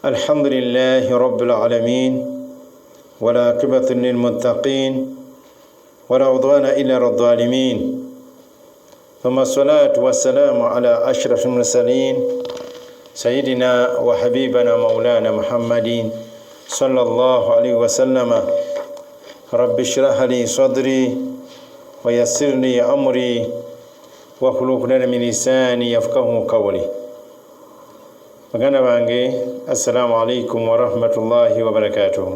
الحمد لله رب العالمين والعاقبة للمتقين ولا عدوان إلا على الظالمين ثم الصلاة والسلام على أشرف المرسلين سيدنا وحبيبنا مولانا محمد صلى الله عليه وسلم رب اشرح لي صدري ويسر لي أمري واخلق لنا من لساني يفقهوا قولي. Magana bange, assalamu alaikum wa rahmatullahi wa barakatuh.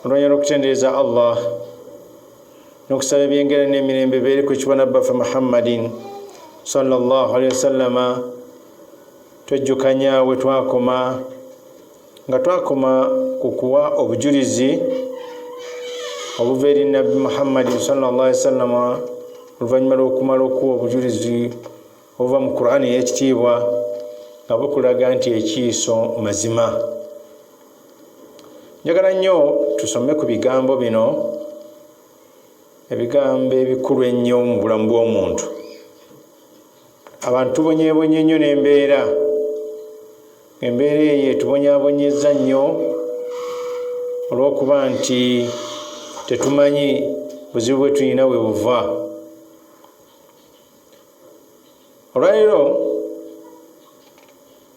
Ndonya okutendeza Allah nokusaba byengere n'emirembe biri ku kibona baffe Muhammadin sallallahu alaihi wasallama. Twejjukanya we twakoma nga twakoma kukuwa obujulizi obuva eri Nabbi Muhammadin sallallahu alaihi wasallama oluvannyuma lw'okumala okuwa obujulizi obuva mu Qur'ani ey'ekitiibwa nga bukulaga nti ekiiso mazima. Njagala nnyo tusome ku bigambo bino, ebigambo ebikulu ennyo mu bulamu bw'omuntu. Abantu tubonyeebonye nnyo n'embeera, embeera eyo etubonyaabonyezza nnyo olw'okuba nti tetumanyi buzibu bwe tulina we buva. Olwaleero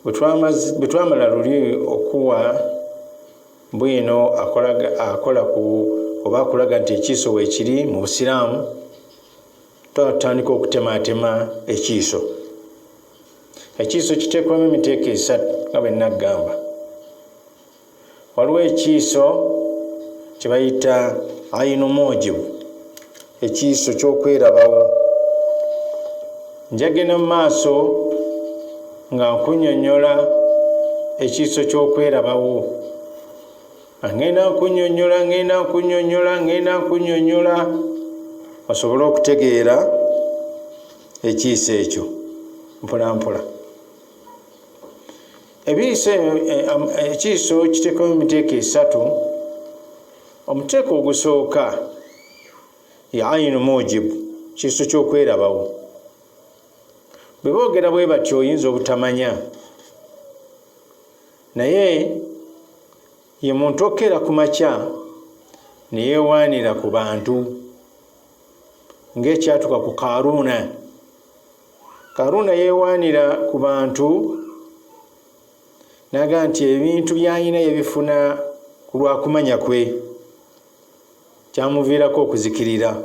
bwe twamala luli okuwa bwino akola ku oba akulaga nti ekiiso weekiri mu Busiraamu, twatandika okutemaatema ekiiso. Ekiiso kiteekwamu emiteeko esatu nga bwe naggamba. Waliwo ekiiso kye bayita ayinu mujibu, ekiiso ky'okwerabawo. Njagenda mu maaso nga nkunnyonnyola ekiiso ky'okwerabawo. Ngenda nkunnyonnyola osobole okutegeera ekiiso ekyo mpola mpola. Ekiiso kiteekamu emiteeko esatu. Omuteeko ogusooka ya ayinu mujibu, kiiso ky'okwerabawo. Bwe boogera bwe batyo oyinza obutamanya, naye ye muntu okera ku makya ne yeewaanira ku bantu ng'ekyatuka ku Kaaruuna. Kaaruuna yeewaanira ku bantu n'aga nti ebintu by'alina yebifuna ku lwa kumanya kwe, kyamuviirako okuzikirira.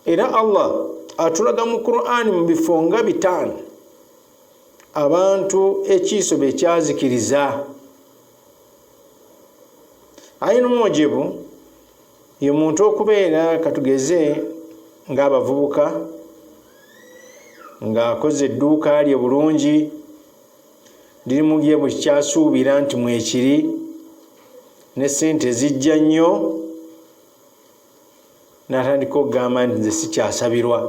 Era Allah atulaga mu Qur'ani mu bifo nga 5 abantu ekiiso bye kyazikiriza. Ayinu mujibu ye muntu okubeera katugeze ng'abavubuka ng'akoze edduuka lye bulungi, lirimu bye buli kyasuubira nti mwekiri, ne ssente zijja nnyo, n'atandika okugamba nti nze sikyasabirwa.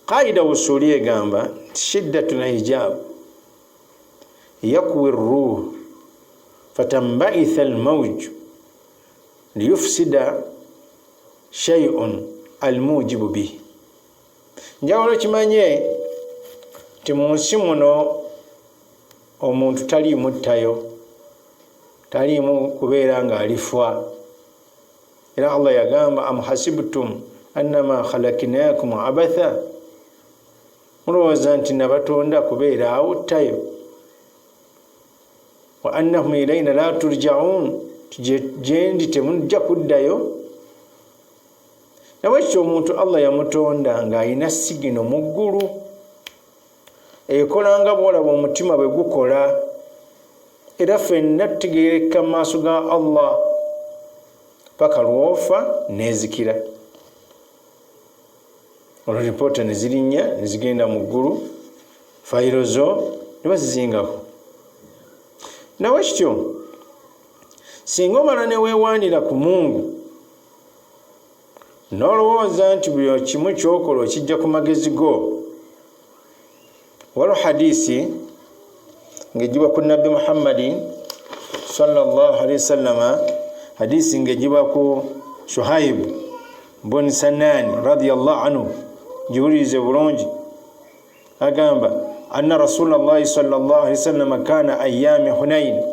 Qaida usuli egamba nti shiddatul hijab yakwi ruh fatambaitha almawj liyufsida shay'un almujibu bihi. Njawulo kimanye nti mu nsi muno omuntu taliimu ttayo, taliimu kubeera ng'alifwa. Era Allah yagamba am hasibtum annama khalaqnakum abatha, mulowooza nti nabatonda kubeera awo ttayo. Wa annahum ilayna la turja'un, gyendi temujja kuddayo. Nabwekityo omuntu Allah yamutonda ng'alina sigino mu ggulu ekola nga bw'olaba omutima bwe gukola. Era ffenna tutegeereka mu maaso ga Allah paka lwofa nezikira. Olwo ripoota ne zirinnya ne zigenda mu ggulu, fayiro zo ne bazizingako. Nawekityo singa omala ne weewaanira ku Mungu n'olowooza nti buli kimu ky'okola okijja ku magezi go. Waliwo hadisi ng'ejjibwa ku Nabbi Muhammadin sallallahu alaihi wasallama, hadisi ng'ejjibwa ku Shuhaib bun Sanani radiyallahu anhu, jiwulirize bulungi. agamba anna Rasulullah sallallahu alaihi wasallam kana ayyami Hunain,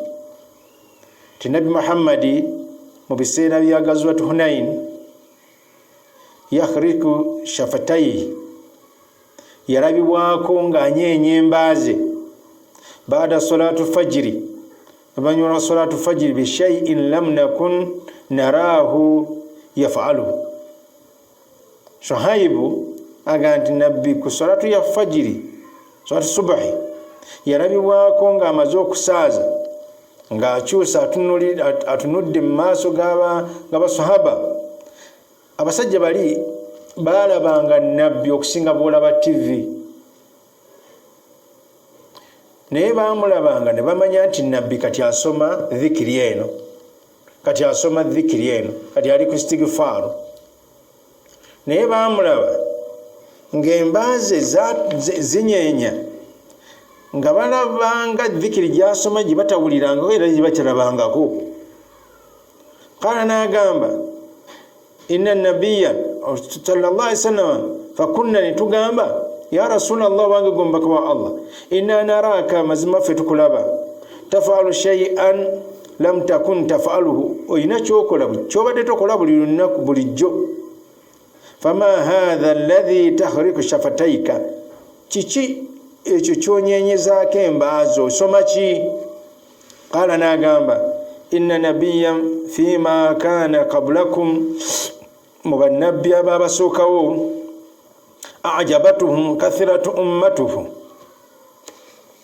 Nabi Muhammad mu biseera bya Gazwat Hunain yakhriku shafatayhi, yarabibwako ng'anyeenya embaaze baada salatu fajiri, abanywa salatu fajiri bi shay'in lam nakun narahu yaf'aluhu. Shuhaibu aganti nabbi ku salatu ya fajiri, salatu subahi, yarabibwako ng'amaze okusaaza ng'akyusa atunudde mu maaso g'abasahaba. Abasajja bali balabanga nabbi okusinga bwolaba TV, naye bamulabanga ne bamanya nti nabbi kati asoma dhikiri eno, kati asoma dhikiri eno, kati ali ku istighfar. Naye bamulaba ng'embaaze zinyeenya, nga balabanga dhikiri gyasoma gye batawuliranga era gye batalabangako. Qala n'agamba inna nabiyya sallallahu alaihi wasallam fakunna nitugamba ya Rasulullah wange gombaka wa Allah inna naraka mazima fe tukulaba tafalu shay'an lam takun tafaluhu, oyina kyokola kyobadde tokola buli lunaku bulijjo. Fama hadha alladhi tahriku shafatayka, kiki ekyo kyonyenyezaako embaazo, osoma ki? Qala n'agamba inna nabiyyan fima kana qablakum, mu bannabbi ababasookawo, ajabatuhum kathiratu ummatuhu,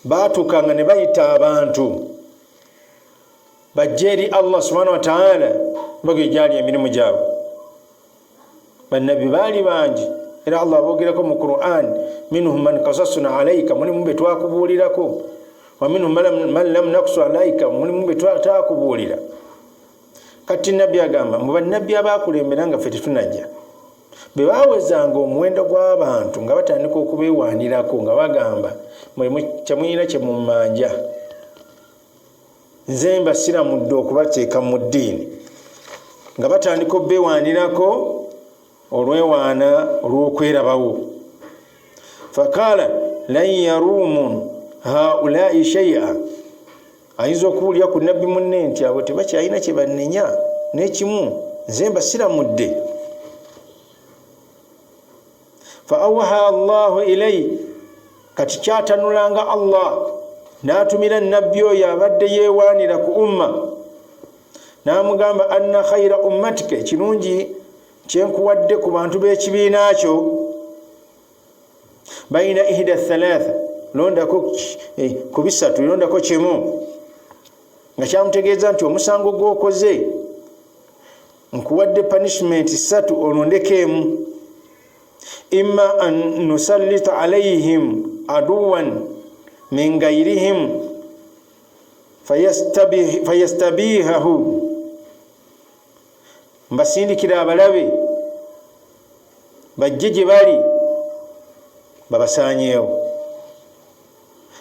baatukanga ne bayita abantu bajje eri Allah subhanahu wa ta'ala bage gyali emirimu gyabwe. Bannabbi baali bangi era Allah abogerako mu Qur'an, minhum man qasasna alayka, mulimu be twakubuulirako, wa minhum man lam naqsu alayka, mulimu be twatakubuulira. Kati nabbi agamba mu bannabbi abaakulembera nga ffe tetunajja, bwe baawezanga omuwendo gw'abantu nga batandika okubeewaanirako nga bagamba kyemuyina kye mumanja, nze mbasiramudde okubateeka mu ddiini, nga batandika obeewaanirako olwewaana olw'okwerabawo. Fakala lan yarumu haulai shay'a, ayinza okuwulira ku nabbi munne nti abo tebakyalina kye bannenya n'ekimu, nze mbasiramudde. Fa awha Allahu ilayhi, kati kyatanulanga Allah n'atumira nabbi oyo abadde yeewaanira ku umma, n'amugamba anna khayra ummatika, ekirungi kyenkuwadde ku bantu b'ekibiina kyo, bayina ihda thalatha, londako ku bisatu, londako kimu, nga kyamutegeeza nti omusango gw'okoze nkuwadde punishment 3, olondeko emu. Imma an nusallita alayhim aduwan min gairihim fayastabihahu, mbasindikira abalabe bajje gye bali babasaanyeewo,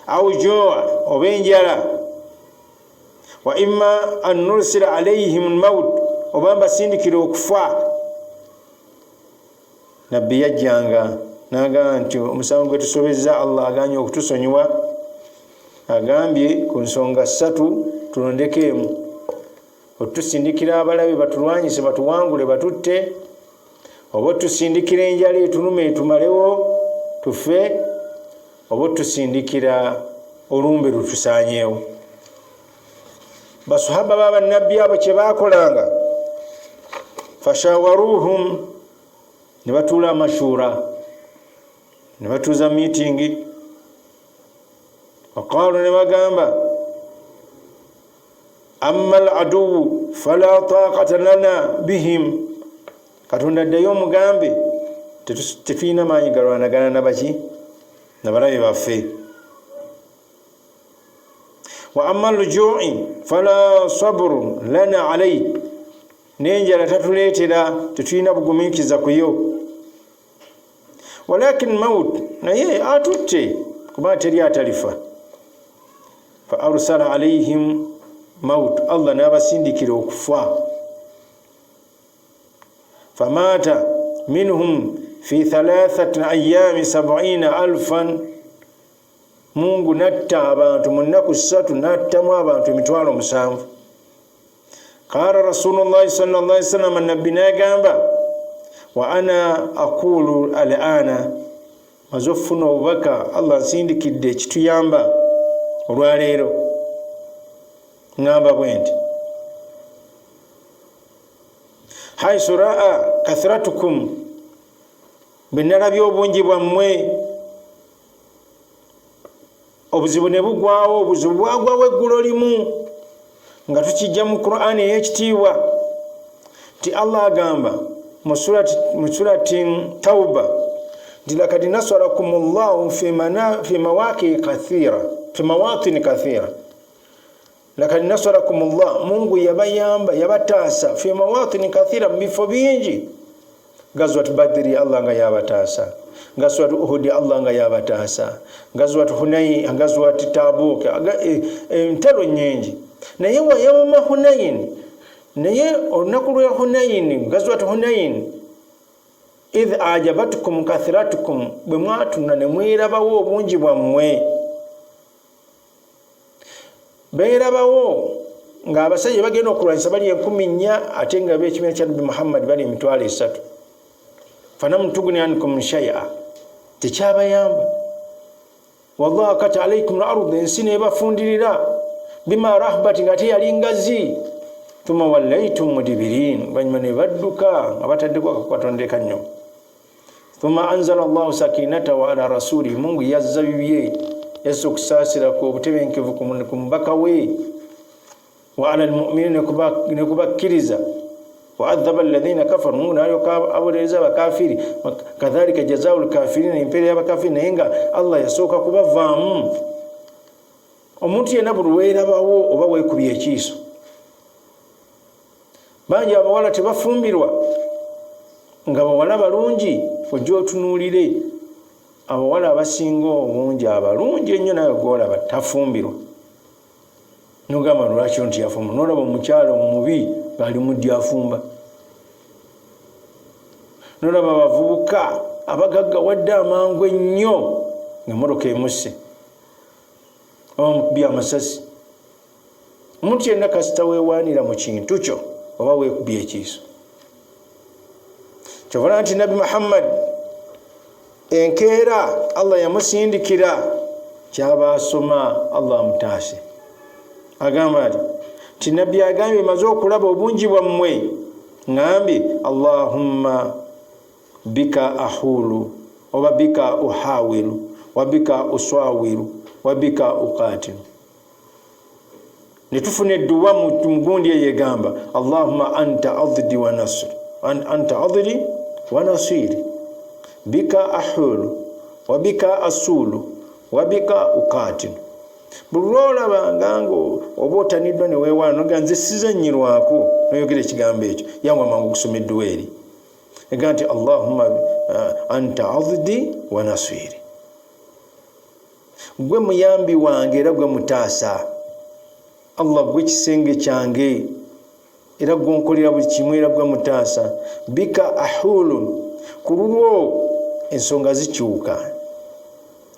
au joa, oba enjala, wa imma an nursila alayhim almaut, oba mbasindikira okufa. Nabbi yajjanga n'agamba nti omusango gwe tusobezza Allah aganye okutusonyiwa, agambye ku nsonga 3 tulondeko emu: otusindikira abalabe batulwanyise batuwangule batutte, oba tusindikira enjala etulume etumalewo tufe, oba tusindikira olumbe lutusaanyeewo. Basahaba b'abannabbi abo kye baakolanga, fashawaruhum, ne batuula amashura, ne batuuza meeting, waqaalu, ne bagamba amma al-aduwu fala taqata lana bihim, Katonda addayo omugambe tetulina maanyi galwanagana nabaki, nabalabe baffe. Wa amma al-ju'i fala sabru lana alayhi, n'enjala tatuleetera, tetulina bugumiikiza kuyo. Walakin maut, naye atutte kuba teri atalifa. Fa arsala alayhim maut, Allah n'abasindikira okufa. Famata minhum fi 3 ayyami 70,000 Mungu natta abantu mu nnaku 3 nattamu abantu 7,000. Qala Rasulullah sallallahu alaihi wasallam, nabbi n'agamba wa ana aqulu al'ana, mazofuna obubaka Allah nsindikidde ekituyamba olwaleero. Ngamba bwenti haisu raa kathratukum, benalabye obungi bwammwe. Obuzibu ne bugwawo, obuzibu bwagwawo eggulo limu nga tukijja mu Qur'ani ey'ekitiibwa ti Allah agamba mu surati Tauba nti lakad nasarakumullahu fi mawatin kathira. Lakad nasarakumullah, Mungu yabayamba yabataasa fi mawatin kathira, mu bifo bingi. Gazwat Badri Allah nga yabataasa, gazwat Uhud Allah nga yabataasa, gazwat Hunayn, gazwat Tabuk, entalo nyingi. Naye wayawma Hunayn, naye olunaku lwa Hunayn, gazwat Hunayn, idh ajabatkum kathratukum, bwe mwatuna ne mwerabawo obungi bwammwe. Beerabawo nga abasajja bagenda okulwanyisa bali 10,000 ate nga b'ekibiina kya Nabi Muhammad bali 3,000. Falam tugni ankum shay'a, tekyabayamba. Wallahu kata alaykum al-ard, ensi nebafundirira bima rahbati, nga teyali ngazi. Thumma wallaytum mudbirin, banyuma ne badduka nga bataddeko Katonda nnyo. Thumma anzala Allahu sakinatahu ala rasuli, Mungu yazza bibye yesu okusaasira ku obutebenkevu ku mubaka we, wa ala almu'minina ne kubakkiriza, wa adhaba alladhina kafaru, Mungu nayo abolereza abakafiri. Kadhalika jazaa'ul kafirin, empere y'abakafiri, naye nga Allah yasooka kubavaamu. Omuntu yenna buli weerabawo oba weekubye ekiiso. Bangi abawala tebafumbirwa, nga bawala balungi ojja otunuulire abawala abasinga obungi abalungi ennyo nawe gwolaba tafumbirwa. Nogamba lwaki nti yafumba, nolaba omukyalo omubi ng'ali muddi afumba. Nolaba abavubuka abagagga wadde amangu ennyo ng'emmotoka emusse oba mukubye amasasi. Omuntu yenna kasita weewaanira mu kintu kyo oba weekubye ekiiso. Kyovula nti Nabi Muhammad enkeera Allah yamusindikira, kyaba asoma Allah amutaase. Agamba nti Nabbi agambye maze okulaba obungi bwammwe, ngambye Allahumma bika ahulu oba bika uhawilu wa bika uswawilu wa bika uqatilu. Netufuna edduwa mu gundi eyegamba Allahumma anta addi wa nasri, anta addi wa nasiri, bika ahulu wa bika asulu wa bika uqatilu. Buli lwolaba ngango oba otaniddwa ne weewaana noga nze sizannyirwako noyogera ekigambo ekyo, yangu amangu okusoma edduwa eri egamba nti Allahumma anta addi wa nasiri, gwe muyambi wange era gwe mutaasa. Allah gwe kisenge kyange era gwonkolera buli kimu era gwe mutaasa. Bika ahulun, ku lulwo ensonga zikyuka.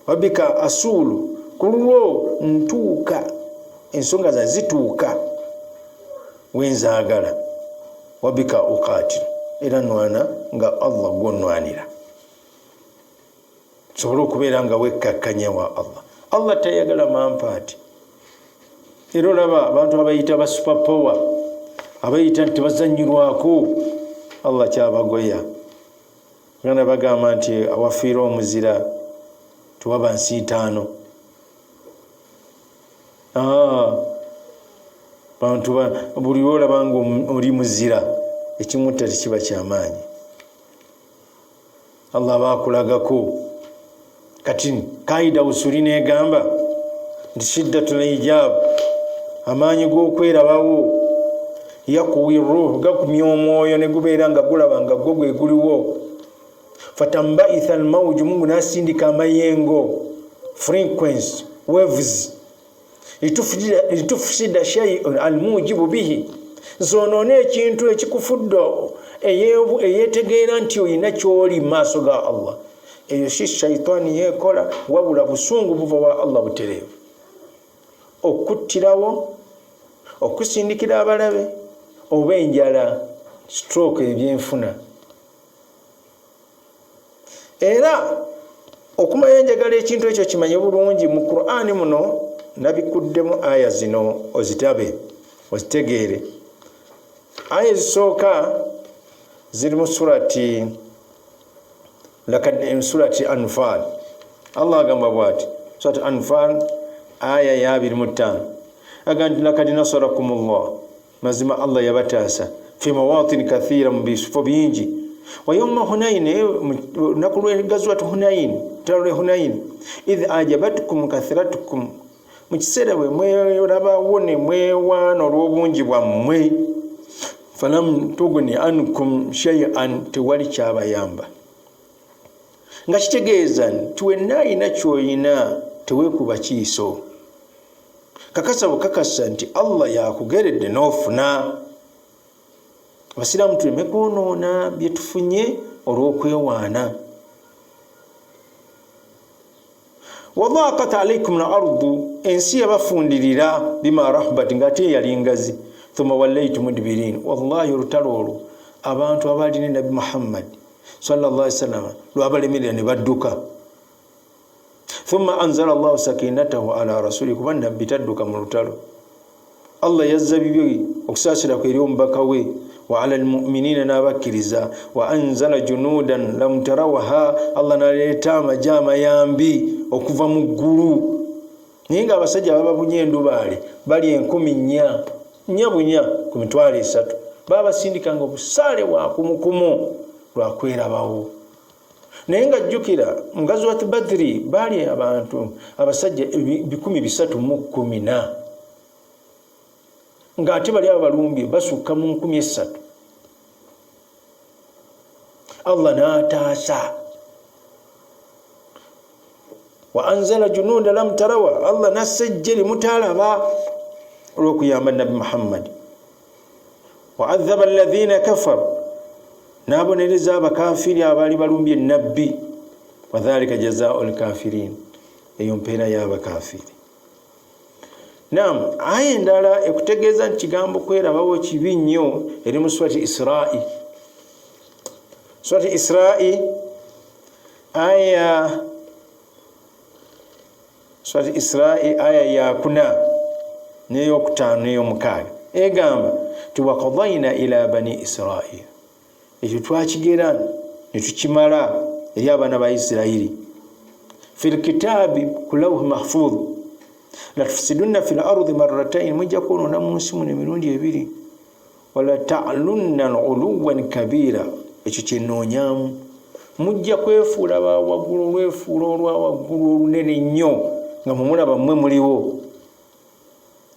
Wabika asulu, ku lulwo ntuuka ensonga za zituuka wenzaagala. Wabika uqatilu, era nwana nga Allah gwonnwanira. Sobola okubeera nga wekkakkanya wa Allah. Allah tayagala mampaati. Era olaba abantu abayita ba super power, abayita nti bazannyirwako, Allah kyabagoya. Gana bagamba nti awafiira omuzira tuwaba nsiitaano. Bantu buli olaba nga oli muzira ekimutta tekiba kyamaanyi. Allah baakulagako. Kati kaida usuli negamba nti shiddatul ijab, amaanyi g'okwerabawo, yakuwi ruhu, gakumya omwoyo ne gubeera nga gulaba nga gwo gwe guliwo. Fatambaitha almawju, Mungu nasindika amayengo, frequency waves, litufsida shay'un almujibu bihi, zonoone ekintu ekikufuddo eyetegeera nti oyina kyoli maaso ga Allah, eyo si shaitani yekola wabula busungu buva wa Allah buterevu okuttirawo okusindikira abalabe oba enjala stroke ebyenfuna era okumanya enjagala ekintu ekyo kimanye bulungi mu Qur'ani muno nabikuddemu aya zino ozitabe ozitegeere aya zisooka ziri mu surati Anfal. Allah agamba bwati surati Anfal aya ya 25 agandi lakad nasarakumullah mazima Allah yabataasa fi mawatin kathira mbisufo bingi wa yawma hunain nakulwe gazwat hunain tawle hunain idh ajabatkum kathratukum mukisera bwe mwelaba wone mwewana olw'obungi bwammwe falam tugni ankum shay'an tewali kyabayamba nga kitegeeza tuwenna ina kyoyina teweekuba kiiso kakasa bukakasa nti Allah yakugeredde n'ofuna abasiraamu tuleme kwonoona bye tufunye olw'okwewaana wadaqat alaykum al-ardu ensi yabafundirira bima rahbat ngate yali ngazi thumma wallaytum mudbirin wallahi rutalolu abantu abali nabi Muhammad sallallahu alaihi wasallam lwabalemerera ne badduka thumma anzala Allah sakinatahu ala rasuli kubanna bitadduka mu lutalo Allah yazza bibyo okusasira kweri omubaka we wa ala almu'minina nabakiriza wa anzala junudan lam tarawha Allah naleta amajama yambi okuva mu ggulu ninga abasajja bababunye endubale bali 10 nyabunya ku mitwalo 3 baba sindikanga obusale wa kumukumu lwakwerabawo naye nga jjukira mugazi wa Badri bali abantu abasajja 314 nga ate bali abalumbi basuka mu 13 Allah nataasa wa anzala junuda lam tarawa Allah nasajjali mutalaba olw'okuyamba nabi Muhammad wa adhaba alladhina kafaru nabonereza abakafiri abali balumbye nabbi wadhalika jazaa'ul kafirin eyo mpeera y'abakafiri. Naam, aya endala ekutegeeza nti kigambo kwerabawo kibi nnyo eri mu surati Isra'i. Surati Isra'i aya ya 4 n'eyokutaano n'eyomukaaga egamba tiwaqadayna ila bani Isra'il ekyo twakigera ne tukimala eri abaana ba Isirayiri fil kitabi kulawh mahfuz la tufsiduna fil ardi marratayn mujja kunoona mu nsi muno emirundi 2 wala ta'lunna uluwan kabira ekyo kyenoonyamu mujja kwefuula waggulu lwefuula olwa waggulu olunene nnyo nga mumulaba mmwe muliwo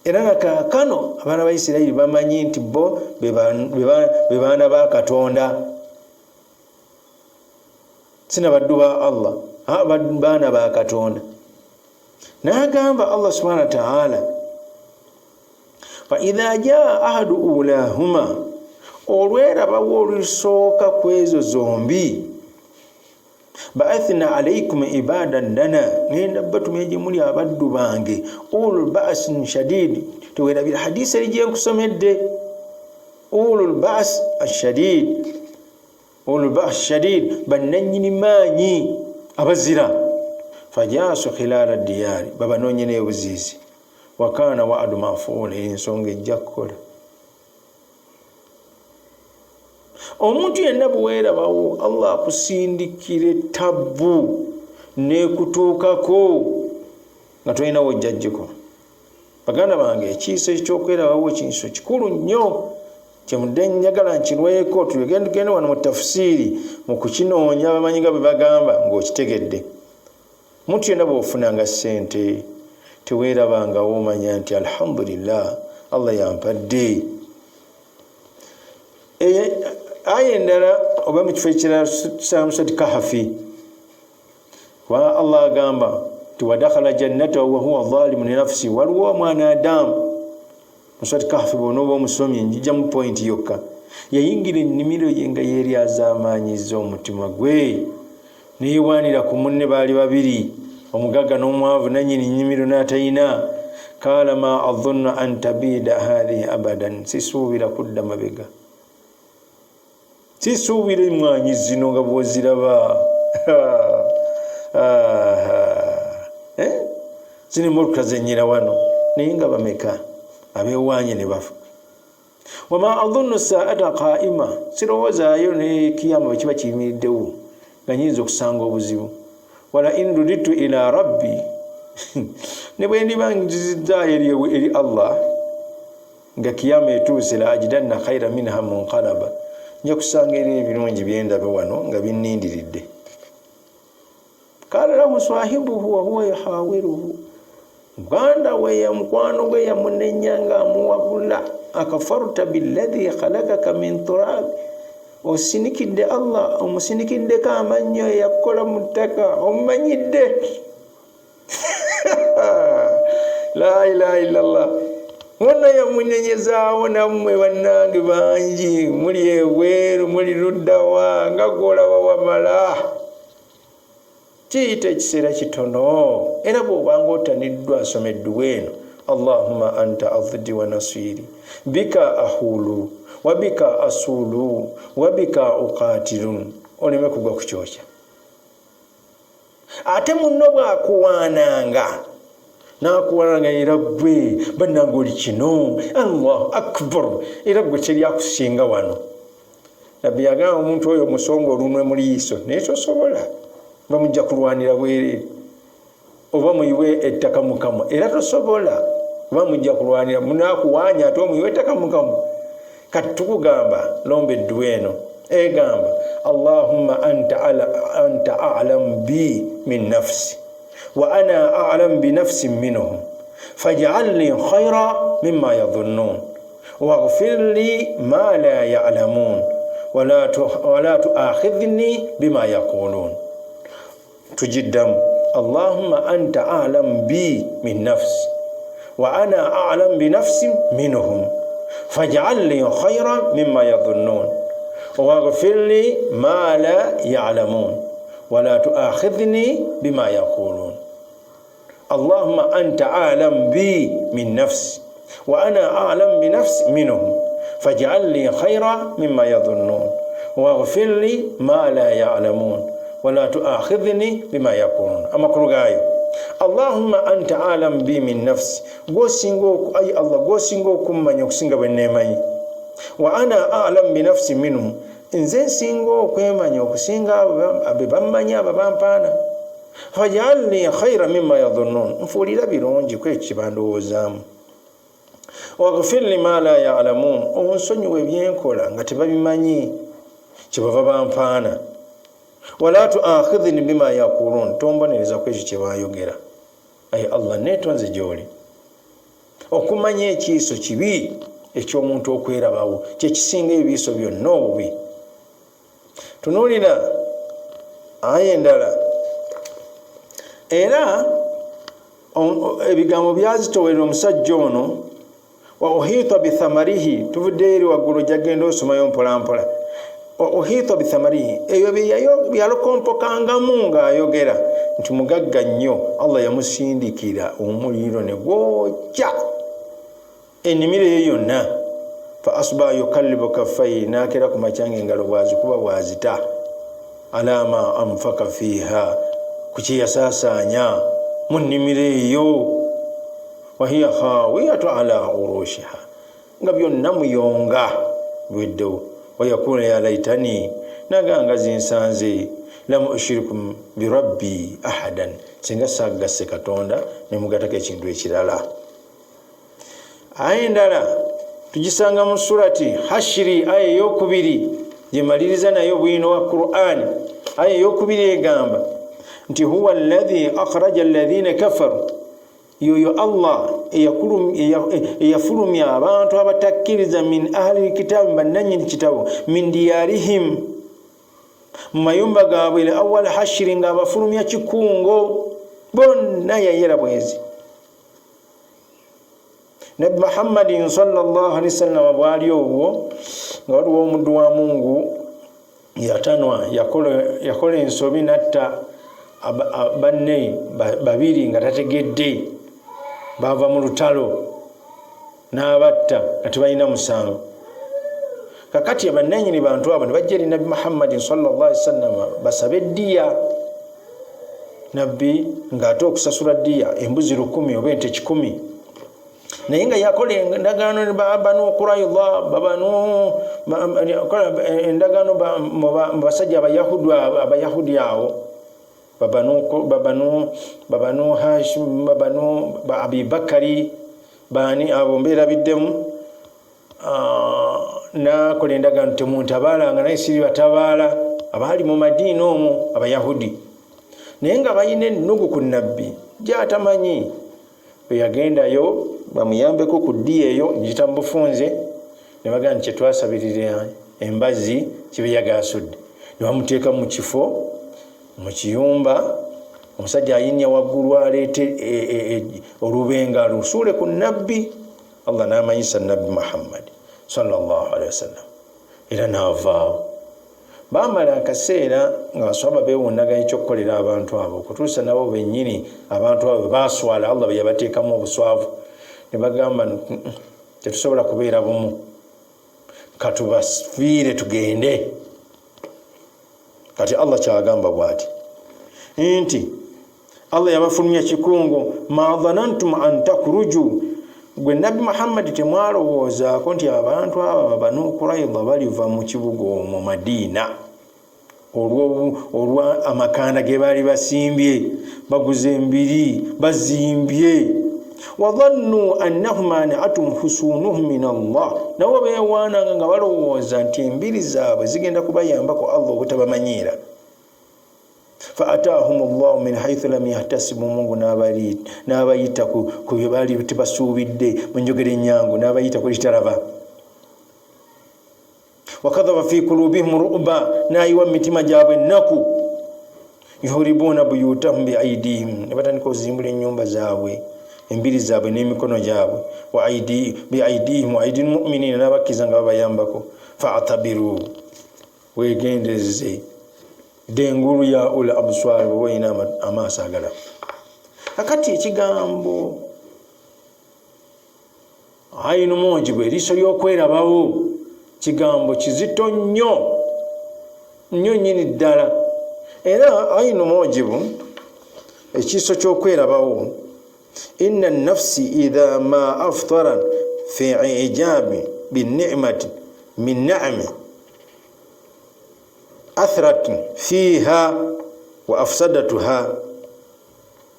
era nga kaakano abaana ba Isirayiri bamanyi nti bo be baana ba Katonda sina baddu ba Allah baana ba Katonda. N'agamba Allah subhanahu wa ta'ala fa idha jaa ahadu ulahuma olwerabawo olusooka kwezo zombi ba'athna alaykum ibadan lana ngenda batumye muli abaddu bange ulul ba'sin shadid tuwera bil hadith elijje nkusomedde ulul ba's ashadid ulul ba's shadid bananyini manyi abazira fajasu khilala diyari baba nonyene obuzizi wakana wa adu mafula ensonga ejjakola omuntu yenna buweerabawo Allah akusindikire tabu nekutuukako nga tolina wojjajjeko. Baganda bange ekiiso ekyokwerabawo kinso kikulu nnyo kyemudde njagala nkirweko tugende wano mu tafsiri mu kukinoonya abamanyi nga bwe bagamba ng'okitegedde. Omuntu yenna bw'ofunanga ssente teweerabangawo omanya nti alhamdulillah Allah yampadde. Aya endala oba mu kifo ekirala surati Kahfi wa Allah agamba tiwadakhala jannatahu wa huwa zalimun li nafsi waliwo omwana Adamu mu surati Kahfi bw'onooba omusomye njija mu point yokka yayingira ennimiro ye nga yeeryaza amaanyiza omutima gwe neyewanira ku munne baali babiri omugagga n'omwavu nanyini nnimiro n'atayina kala ma adhunnu an tabida hadhihi abadan sisuubira kudda mabega sisuubira emwanyi zino nga bwoziraba zini muluka zenyera wano naye nga bameka abeewanye ne bafa wama adhunnu saata qaima sirowoozaayo ne kiyama bwe kiba kiyimiriddewo nga nyinza okusanga obuzibu wala in ruditu ila rabbi ne bwe ndiba nzizaayo eri Allah nga kiyama etuuse la ajidanna khaira minha munqalaba nja kusanga eri ebirungi byendabe wano nga binnindiridde kala lahu sahibuhu wa huwa yahawiruhu muganda we ya mukwano gwe yamunenya amuwabula akafarta billadhi khalaqaka min turab osinikidde Allah omusinikiddeko amannyo yakola mu ttaka omumanyidde la ilaha illallah wonna yamunenyezaawo nammwe bannange bangi muli ebweru muli luddawa nga gwolaba wamala kiyita ekiseera kitono era bw'obanga otaniddwa asomeddwa eno allahumma anta addi wa nasiri bika ahulu wabika asulu wabika uqatilun oleme kugwa ku kyokya ate munno bw'akuwaananga n'akuwaananga era ggwe bannange oli kino allahu akbar era ggwe teryakusinga wano nabbi yagamba omuntu oyo musongo olunwe mu liiso naye tosobola bamujja kulwanira bwereere oba muyiwe ettaka mukamu era tosobola oba mujja kulwanira munaakuwaanya ate omuyiwe ettaka mukamu kati tukugamba lomba eddwa eno egamba allahumma anta a'lam bi min nafsi wa ana a'lam bi nafsi minhum faj'alni khayra mimma yadhunnun waghfir li ma la ya'lamun wala tu'akhidhni bima yaqulun tujiddamu allahumma anta a'lam bi min nafsi wa ana a'lam bi nafsi minhum faj'alni khayran mimma yadhunnun waghfir li ma la ya'lamun wala tu'akhidhni bima yaqulun allahumma anta a'lam bi min nafsi wa ana a'lam bi nafsi minhum faj'alni khayran mimma yadhunnun waghfir li ma la ya'lamun wala tu'akhidhni bima yaqulun amakulu gayo allahumma anta a'lam bi min nafsi gosingo ay Allah gosingo kummanya okusinga bwe nemanyi wa ana a'lam bi nafsi minhum nze singo okwemanya okusinga abe bammanya ababampaana faj'alni khayra mimma yadhunnun nfuulira birungi kwekibandowoozamu waghfir li ma la ya'lamun onsonyiwe byenkola nga tebabimanyi kyebava bampaana wala tu'akhidhni bima yaqulun tombonereza kwekyo kyebayogera ayi Allah netonze gyoli okumanya ekiiso kibi ekyomuntu okwerabawo kyekisinga ebiiso byonna obubi tunuulira aya endala era ebigambo byazitowerera omusajja ono wa uhita bithamarihi tuvudde eri waggulu jagenda osomayo mpolampola wa uhita bithamarihi eyo byalokompokangamu ng'ayogera nti mugagga nnyo Allah yamusindikira omuliro ne gwokya ennimiro eyo yonna fa asbaha yukallibu kaffayhi naakera ku makyanga engalo bwazikuba bwazita alama anfaka fiiha ku kye yasaasaanya mu nnimiro eyo wahiya khawiyatu ala urushiha nga byonna muyonga lweddewo wayakuna ya laitani naganga zinsanze lam ushiriku birabbi ahadan singa saggase katonda nemugatako ekintu ekirala aya endala tugisanga mu surati hashiri aya eyokubiri gyemaliriza nayo bwino wa Qur'ani aya eyokubiri egamba nti huwa alladhi akhraja alladhina kafaru yoyo Allah eyafulumya abantu abatakkiriza min ahli kitabu bannanyini kitabu min diyarihim mu mayumba gaabwe ila awwal hashiri nga abafulumya kikungo bonna yayera bwezi Nabi Muhammadin sallallahu alaihi wasallam bwali obwo nga waliwo omuddu wa Mungu yatanwa yakola ensobi natta banne babiri nga tategedde bava mu lutalo n'abatta nga tebalina musango. kakati abannanyini bantu abo ne bajja eri Nabbi Muhammadin sallallahu alaihi wasallam basabe ddiya. Nabbi ng'ate okusasula ddiya embuzi 1,000 oba ente 1,000, naye nga yakola endagaano ne Banu Qurayza endagaano mu basajja abayahudi awo babanu Hashim babanu Abi Bakari bani abo mbeerabiddemu nakola endagaano temuntabaalanga, naye siri batabaala abaali mu Madiina omwo Abayahudi, naye nga balina ennugu ku Nabbi gy'atamanyi. Bwe yagendayo bamuyambeko ku ddiya eyo ngiyita mu bufunze, ne bagamba nti kyetwasabirira embazi kibe yagasudde, ne bamuteeka mu kifo mu kiyumba. Omusajja ayinya waggulu aleete olubenga lusuule ku Nabbi. Allah n'amanyisa Nabbi Muhammad sallallahu alaihi wasallam era n'avaawo. Bamala akaseera nga baswaba beewundaganya ekyokukolera abantu abo okutuusa nabo bennyini abantu abo baaswala Allah bwe yabateekamu obuswavu, ne bagamba tetusobola kubeera bumu, katubafiire tugende. Kati Allah kyagamba bw'ati nti Allah yabafulumya kikungo, ma dhanantum an takhruju, gwe Nabbi Muhammad temwalowoozaako nti abantu abo Banu Qurayza baliva mu kibuga omwo Madiina olwa amakanda ge baali basimbye baguze embiri bazimbye. Wadhannu annahum mani'atum husunuhum min Allah, nabo beewaananga nga balowooza nti embiri zaabwe zigenda kubayambako Allah obutabamanyiira. Fa'atahum Allah min haythu lam yahtasibu, Mungu n'abayita ku bye baali tebasuubidde mu njogera ennyangu, n'abayita ku litalaba. Wakadhaba fi qulubihim ru'ba, n'ayiwa mitima gyabwe ennaku. Yuhribuuna buyutahum biaidihim, ne batandika ozimbula ennyumba zaabwe embiri zaabwe n'emikono gyabwe. Wa biaidihim wa aidil mu'minina, n'abakkiriza nga babayambako. Fa'tabiru, weegendeze dengulu ya ula abswar, wayina amaaso agalaba. Kakati ekigambo ayinu mujibu eriiso ly'okwerabawo kigambo kizito nnyo nnyini ddala, era ayinu mujibu ekiiso ky'okwerabawo. Inna nafsi idha ma aftara fi ijabi binni'mati min na'mi athrat fiha wa afsadatuha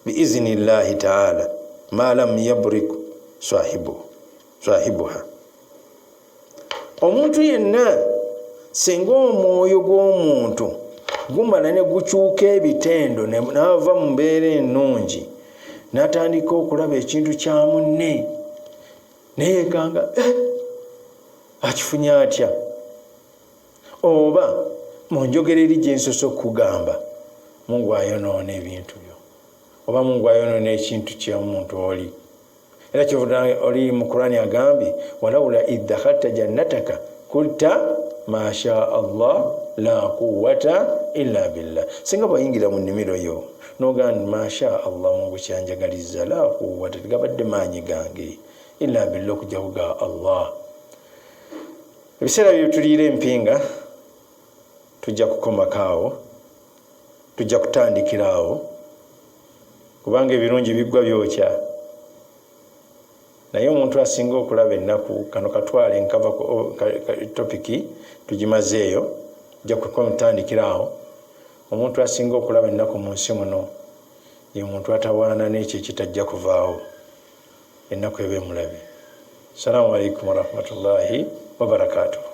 biiznillahi ta'ala ma lam yabrik sahibuha. Omuntu yenna singa omwoyo gw'omuntu gumala ne gukyuka ebitendo n'ava mu mbeera ennungi n'atandika okulaba ekintu kya munne neeganga akifunye atya, oba mu njogera eri gye nsosa okugamba Mungu ayonoona ebintu byo, oba Mungu ayonoona ekintu ky'omuntu oli. Era kyovudde oli mu Qur'ani agambye walawula iddakhalta jannataka kulta ma sha Allah la quwwata illa billah. Singa bwayingira mu nnimiro yo n'ogamba ma sha Allah, Mungu kyanjagalizza, la quwwata tegabadde maanyi gange, illa billah okujja kuga Allah. Ebiseera byo tuliira empinga tujja kukomakaawo, tujja kutandikiraawo, kubanga ebirungi biggwa byokya. Naye omuntu asinga okulaba ennaku, kano katwale nkava topiki tugimazeeyo, tujja kutandikiraawo. Omuntu asinga okulaba ennaku mu nsi muno ye muntu atawaana n'ekyo ekitajja kuvaawo, ennaku eba emulabe. Assalamu alaikum warahmatullahi wabarakatuh.